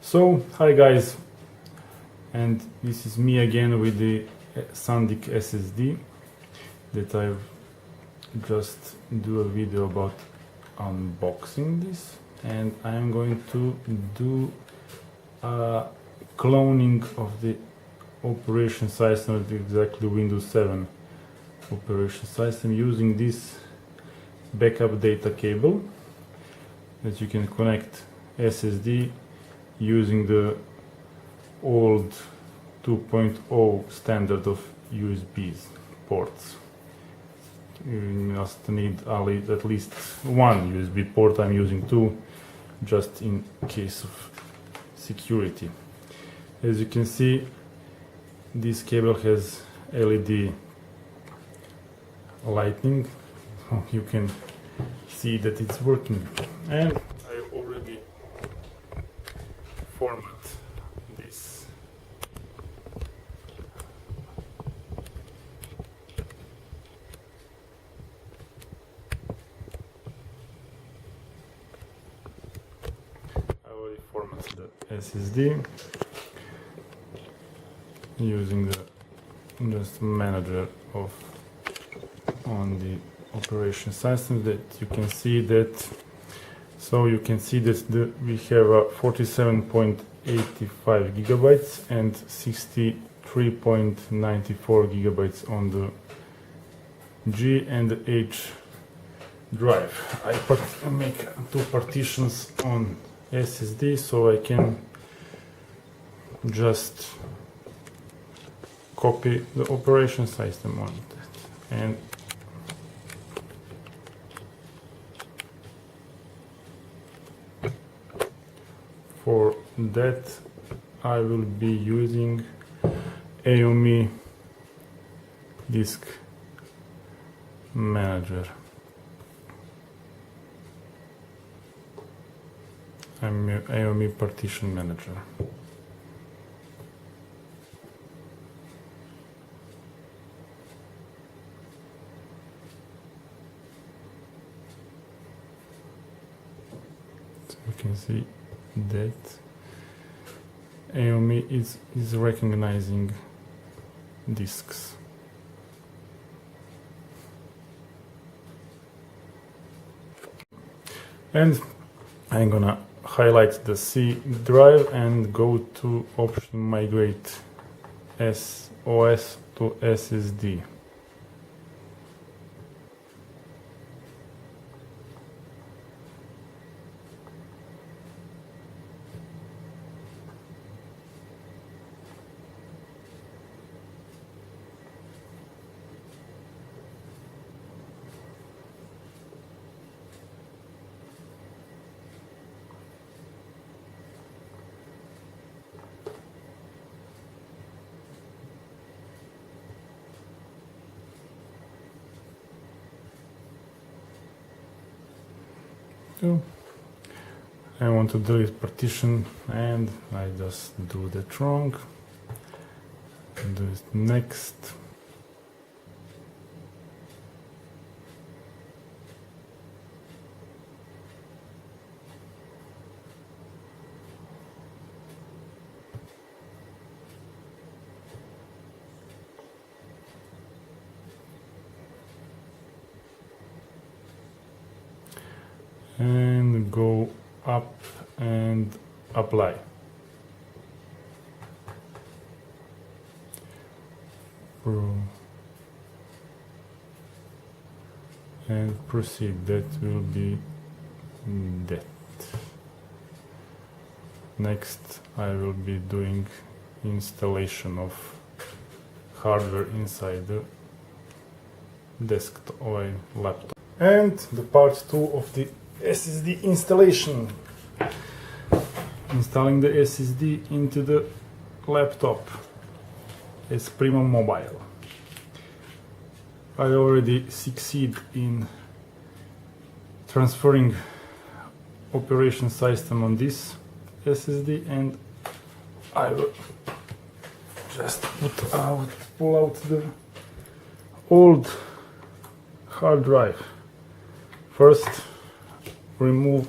So, hi guys, and this is me again with the Sandisk SSD that I just do a video about unboxing this, and I'm going to do a cloning of the operation system, exactly Windows 7 operation system, using this backup data cable that you can connect SSD using the old 2.0 standard of USB ports. You must need at least one USB port. I'm using two just in case of security. As you can see, this cable has LED lighting. You can see that it's working, and I already format this. I already formatted the SSD using the just manager of on the operation system. That you can see that. So you can see that we have 47.85 gigabytes and 63.94 gigabytes on the G and the H drive. I make two partitions on SSD so I can just copy the operation system on it. And for that I will be using AOME disk manager. I'm AOME partition manager. So you can see that AOME is recognizing disks. And I'm gonna highlight the C drive and go to option migrate OS to SSD. So I want to delete partition, and I just do that wrong. Do it next. And go up and apply. And proceed. That will be that. Next I will be doing installation of hardware inside the desktop or laptop. And the part 2 of the SSD installation. Installing the SSD into the laptop as Primo Mobile. I already succeed in transferring operation system on this SSD, and I will just pull out the old hard drive. First, remove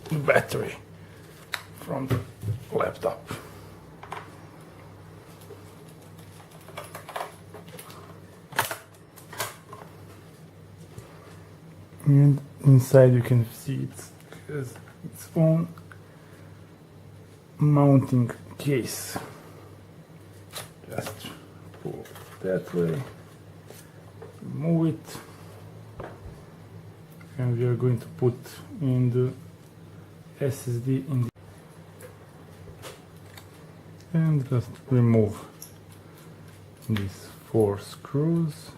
the battery from the laptop. And inside you can see it has its own mounting case. Just pull that way, move it, and we are going to put in the SSD in the and just remove these 4 screws.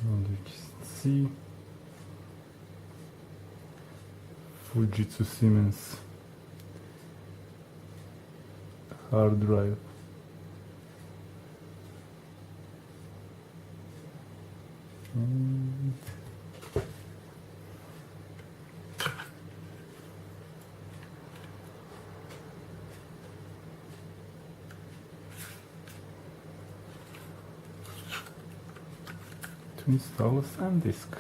And you can see Fujitsu Siemens hard drive. And to install a Sandisk.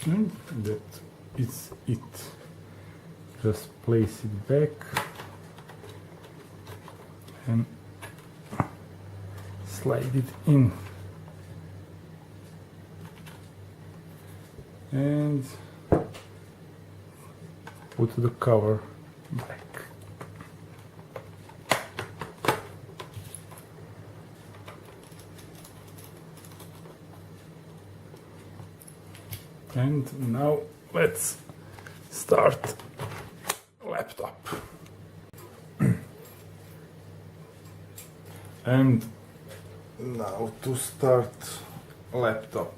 And that is it. Just place it back and slide it in. And put the cover back. And now let's start laptop. And now to start laptop.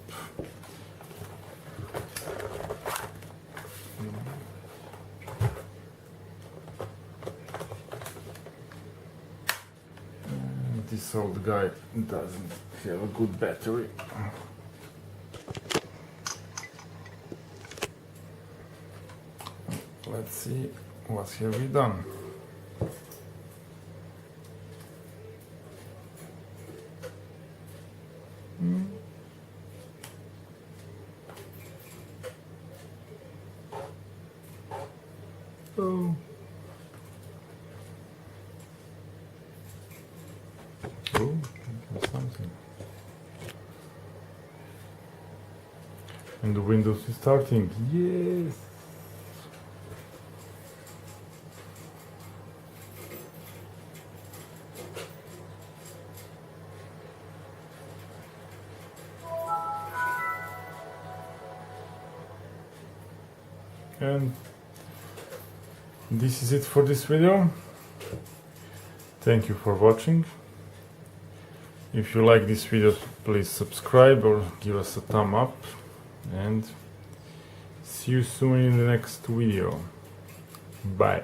This old guy doesn't have a good battery. Let's see what have we done. Oh. Oh, there's something. And the Windows is starting. Yes. And this is it for this video. Thank you for watching. If you like this video, please subscribe or give us a thumb up, and see you soon in the next video. Bye.